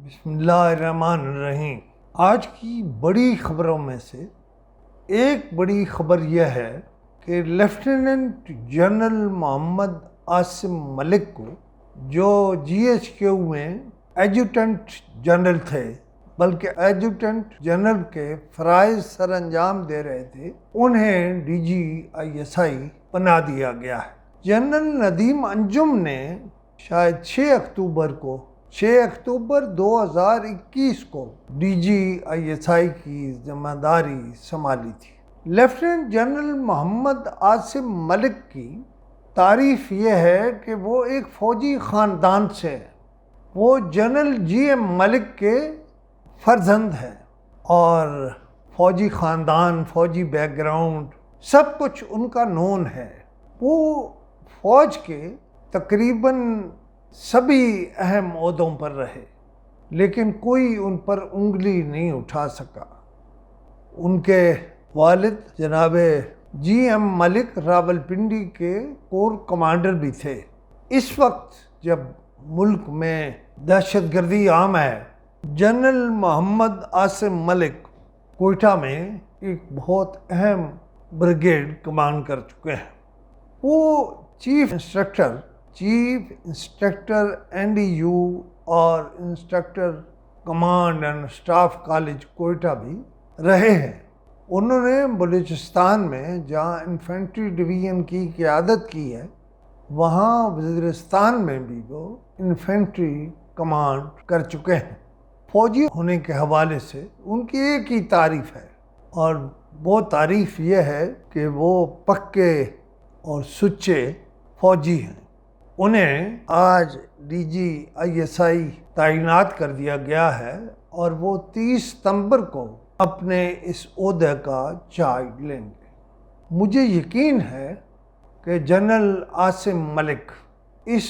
بسم اللہ الرحمن الرحیم۔ آج کی بڑی خبروں میں سے ایک بڑی خبر یہ ہے کہ لیفٹیننٹ جنرل محمد عاصم ملک کو، جو GHQ میں ایڈجوٹنٹ جنرل تھے، بلکہ ایڈجوٹنٹ جنرل کے فرائض سر انجام دے رہے تھے، انہیں DGISI بنا دیا گیا ہے۔ جنرل ندیم انجم نے شاید 6 اکتوبر 2021 کو DGISI کی ذمہ داری سنبھالی تھی۔ لیفٹیننٹ جنرل محمد عاصم ملک کی تعریف یہ ہے کہ وہ ایک فوجی خاندان سے ہیں۔ وہ جنرل GM ملک کے فرزند ہیں اور فوجی خاندان، فوجی بیک گراؤنڈ، سب کچھ ان کا نون ہے۔ وہ فوج کے تقریباً سبھی اہم عہدوں پر رہے، لیکن کوئی ان پر انگلی نہیں اٹھا سکا۔ ان کے والد جناب GM ملک راولپنڈی کے کور کمانڈر بھی تھے۔ اس وقت جب ملک میں دہشت گردی عام ہے، جنرل محمد عاصم ملک کوئٹہ میں ایک بہت اہم بریگیڈ کمانڈ کر چکے ہیں۔ وہ چیف انسٹرکٹر NDU اور instructor command and staff college Quetta بھی رہے ہیں۔ انہوں نے بلوچستان میں جہاں انفینٹری ڈویژن کی قیادت کی ہے، وہاں وزیرستان میں بھی وہ انفینٹری کمانڈ کر چکے ہیں۔ فوجی ہونے کے حوالے سے ان کی ایک ہی تعریف ہے، اور وہ تعریف یہ ہے کہ وہ پکے اور سچے فوجی ہیں۔ انہیں آج DGISI تعینات کر دیا گیا ہے اور وہ 30 ستمبر کو اپنے اس عہدے کا چارج لیں گے۔ مجھے یقین ہے کہ جنرل عاصم ملک اس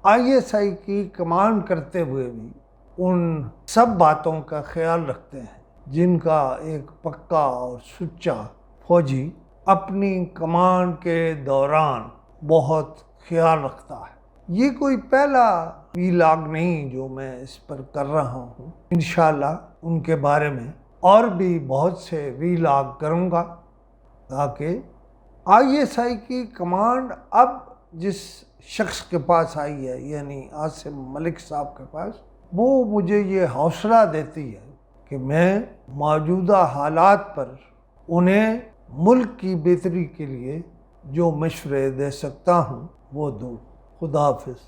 ISI کی کمانڈ کرتے ہوئے بھی ان سب باتوں کا خیال رکھتے ہیں جن کا ایک پکا اور سچا فوجی اپنی کمانڈ کے دوران بہت خیال رکھتا ہے۔ یہ کوئی پہلا ویلاگ نہیں جو میں اس پر کر رہا ہوں۔ انشاءاللہ ان کے بارے میں اور بھی بہت سے ویلاگ کروں گا، تاکہ ISI کی کمانڈ اب جس شخص کے پاس آئی ہے، یعنی عاصم ملک صاحب کے پاس، وہ مجھے یہ حوصلہ دیتی ہے کہ میں موجودہ حالات پر انہیں ملک کی بہتری کے لیے جو مشورے دے سکتا ہوں وہ دوں۔ خدا حافظ۔